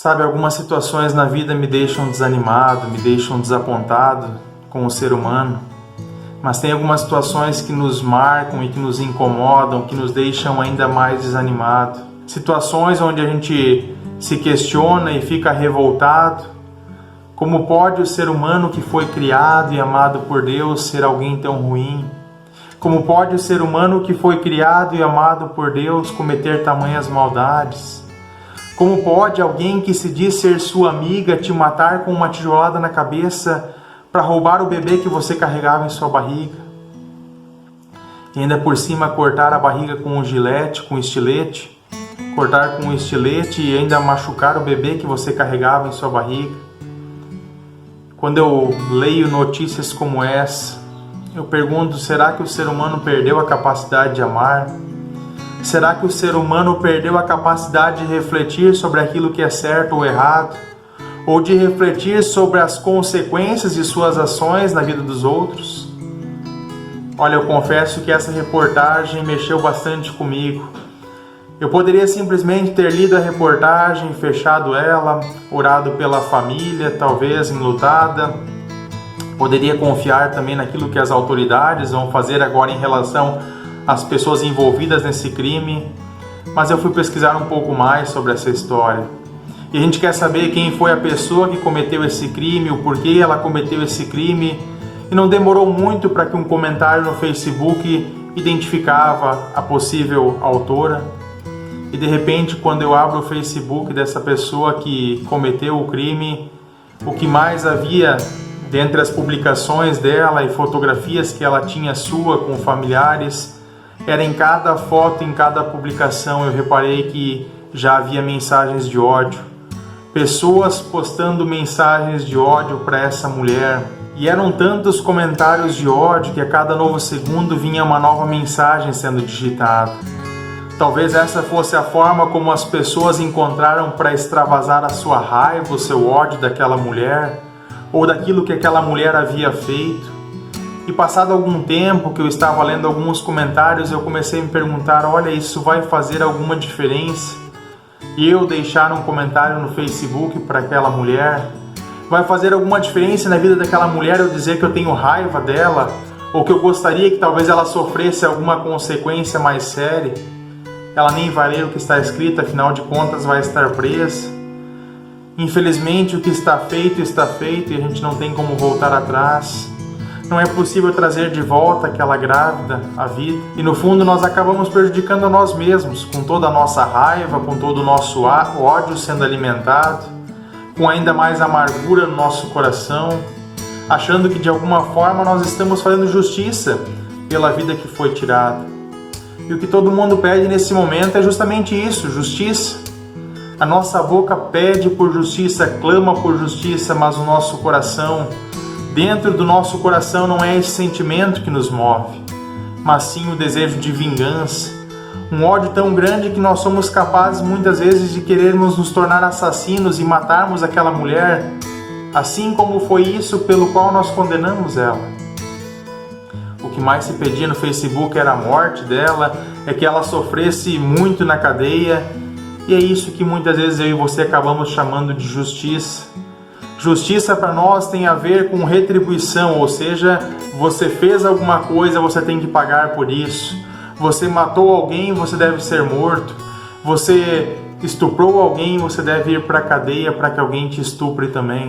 Sabe, algumas situações na vida me deixam desanimado, me deixam desapontado com o ser humano, mas tem algumas situações que nos marcam e que nos incomodam, que nos deixam ainda mais desanimado. Situações onde a gente se questiona e fica revoltado. Como pode o ser humano que foi criado e amado por Deus ser alguém tão ruim? Como pode o ser humano que foi criado e amado por Deus cometer tamanhas maldades? Como pode alguém que se diz ser sua amiga te matar com uma tijolada na cabeça para roubar o bebê que você carregava em sua barriga? E ainda por cima cortar a barriga com um gilete, com um estilete, cortar com um estilete e ainda machucar o bebê que você carregava em sua barriga. Quando eu leio notícias como essa, eu pergunto, será que o ser humano perdeu a capacidade de amar? Será que o ser humano perdeu a capacidade de refletir sobre aquilo que é certo ou errado? Ou de refletir sobre as consequências de suas ações na vida dos outros? Olha, eu confesso que essa reportagem mexeu bastante comigo. Eu poderia simplesmente ter lido a reportagem, fechado ela, orado pela família, talvez enlutada. Poderia confiar também naquilo que as autoridades vão fazer agora em relação às pessoas envolvidas nesse crime. Mas eu fui pesquisar um pouco mais sobre essa história. E a gente quer saber quem foi a pessoa que cometeu esse crime, o porquê ela cometeu esse crime. E não demorou muito para que um comentário no Facebook identificava a possível autora. E de repente, quando eu abro o Facebook dessa pessoa que cometeu o crime, o que mais havia dentre as publicações dela e fotografias que ela tinha sua com familiares, era em cada foto, em cada publicação, eu reparei que já havia mensagens de ódio. Pessoas postando mensagens de ódio para essa mulher. E eram tantos comentários de ódio que a cada novo segundo vinha uma nova mensagem sendo digitada. Talvez essa fosse a forma como as pessoas encontraram para extravasar a sua raiva, o seu ódio daquela mulher, ou daquilo que aquela mulher havia feito. E passado algum tempo que eu estava lendo alguns comentários, eu comecei a me perguntar, olha, isso vai fazer alguma diferença? E eu deixar um comentário no Facebook para aquela mulher? Vai fazer alguma diferença na vida daquela mulher eu dizer que eu tenho raiva dela? Ou que eu gostaria que talvez ela sofresse alguma consequência mais séria? Ela nem vai ler o que está escrito, afinal de contas vai estar presa. Infelizmente o que está feito e a gente não tem como voltar atrás. Não é possível trazer de volta aquela grávida à vida. E no fundo nós acabamos prejudicando a nós mesmos, com toda a nossa raiva, com todo o nosso ódio sendo alimentado, com ainda mais amargura no nosso coração, achando que de alguma forma nós estamos fazendo justiça pela vida que foi tirada. E o que todo mundo pede nesse momento é justamente isso, justiça. A nossa boca pede por justiça, clama por justiça, mas o nosso coração, dentro do nosso coração não é esse sentimento que nos move, mas sim o desejo de vingança. Um ódio tão grande que nós somos capazes muitas vezes de querermos nos tornar assassinos e matarmos aquela mulher, assim como foi isso pelo qual nós condenamos ela. O que mais se pedia no Facebook era a morte dela, é que ela sofresse muito na cadeia, e é isso que muitas vezes eu e você acabamos chamando de justiça. Justiça para nós tem a ver com retribuição, ou seja, você fez alguma coisa, você tem que pagar por isso. Você matou alguém, você deve ser morto. Você estuprou alguém, você deve ir para a cadeia para que alguém te estupre também.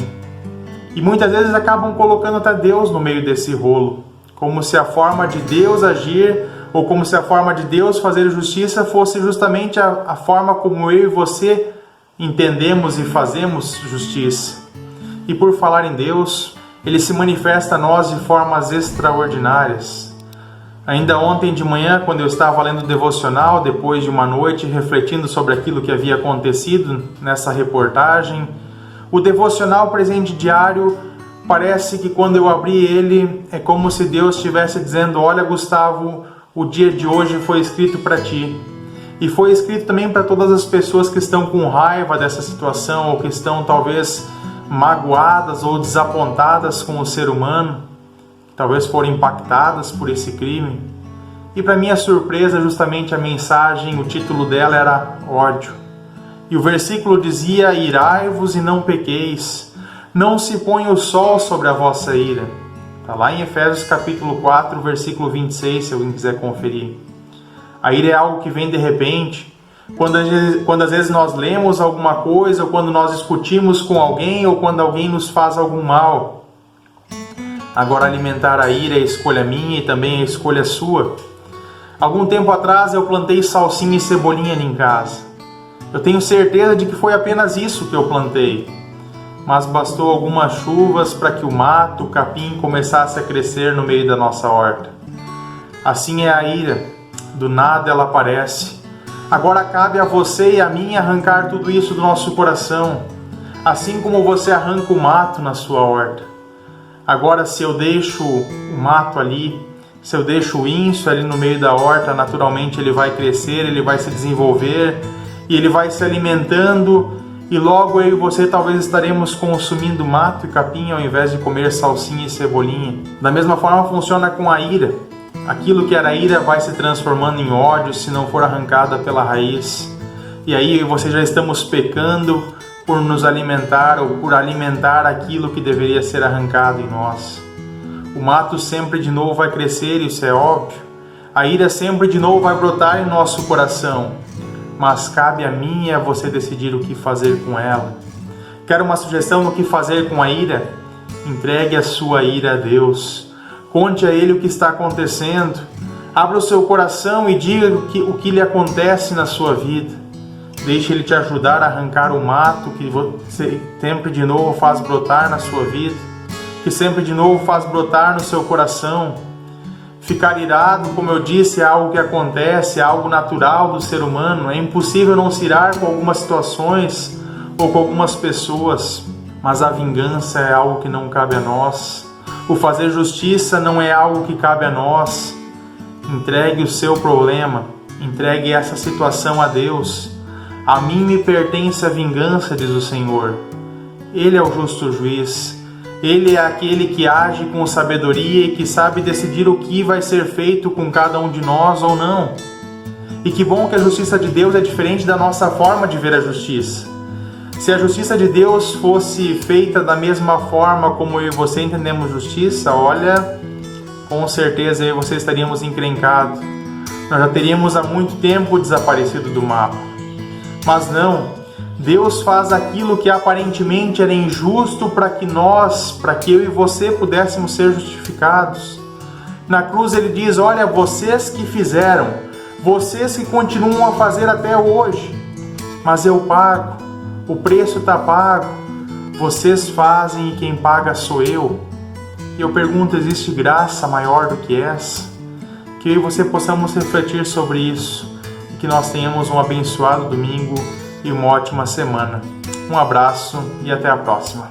E muitas vezes acabam colocando até Deus no meio desse rolo, como se a forma de Deus agir, ou como se a forma de Deus fazer justiça fosse justamente a forma como eu e você entendemos e fazemos justiça. E por falar em Deus, Ele se manifesta a nós de formas extraordinárias. Ainda ontem de manhã, quando eu estava lendo o devocional, depois de uma noite refletindo sobre aquilo que havia acontecido nessa reportagem, o devocional presente diário, parece que quando eu abri ele, é como se Deus estivesse dizendo, olha Gustavo, o dia de hoje foi escrito para ti. E foi escrito também para todas as pessoas que estão com raiva dessa situação, ou que estão talvez magoadas ou desapontadas com o ser humano, talvez foram impactadas por esse crime. E para minha surpresa, justamente a mensagem, o título dela era ódio. E o versículo dizia: irai-vos e não pequeis, não se ponha o sol sobre a vossa ira. Está lá em Efésios capítulo 4, versículo 26, se alguém quiser conferir. A ira é algo que vem de repente, quando às vezes nós lemos alguma coisa, ou quando nós discutimos com alguém, ou quando alguém nos faz algum mal. Agora, alimentar a ira é escolha minha e também é escolha sua. Algum tempo atrás eu plantei salsinha e cebolinha em casa. Eu tenho certeza de que foi apenas isso que eu plantei, mas bastou algumas chuvas para que o mato, o capim começasse a crescer no meio da nossa horta. Assim é a ira, do nada ela aparece. Agora cabe a você e a mim arrancar tudo isso do nosso coração, assim como você arranca o mato na sua horta. Agora, se eu deixo o mato ali, se eu deixo o inso ali no meio da horta, naturalmente ele vai crescer, ele vai se desenvolver, e ele vai se alimentando, e logo eu e você talvez estaremos consumindo mato e capim ao invés de comer salsinha e cebolinha. Da mesma forma funciona com a ira. Aquilo que era ira vai se transformando em ódio se não for arrancada pela raiz. E aí eu e você já estamos pecando por nos alimentar ou por alimentar aquilo que deveria ser arrancado em nós. O mato sempre de novo vai crescer, isso é óbvio. A ira sempre de novo vai brotar em nosso coração. Mas cabe a mim e a você decidir o que fazer com ela. Quer uma sugestão do que fazer com a ira? Entregue a sua ira a Deus. Conte a Ele o que está acontecendo. Abra o seu coração e diga o que lhe acontece na sua vida. Deixe Ele te ajudar a arrancar o mato que você sempre de novo faz brotar na sua vida, que sempre de novo faz brotar no seu coração. Ficar irado, como eu disse, é algo que acontece, é algo natural do ser humano. É impossível não se irar com algumas situações ou com algumas pessoas, mas a vingança é algo que não cabe a nós. O fazer justiça não é algo que cabe a nós. Entregue o seu problema, entregue essa situação a Deus. A mim me pertence a vingança, diz o Senhor. Ele é o justo juiz. Ele é aquele que age com sabedoria e que sabe decidir o que vai ser feito com cada um de nós ou não. E que bom que a justiça de Deus é diferente da nossa forma de ver a justiça. Se a justiça de Deus fosse feita da mesma forma como eu e você entendemos justiça, olha, com certeza eu e você estaríamos encrencados. Nós já teríamos há muito tempo desaparecido do mapa. Mas não. Deus faz aquilo que aparentemente era injusto para que eu e você pudéssemos ser justificados. Na cruz ele diz: olha, vocês que fizeram, vocês que continuam a fazer até hoje, mas eu pago, o preço está pago, vocês fazem e quem paga sou eu. E eu pergunto, existe graça maior do que essa? Que eu e você possamos refletir sobre isso, e que nós tenhamos um abençoado domingo e uma ótima semana. Um abraço e até a próxima.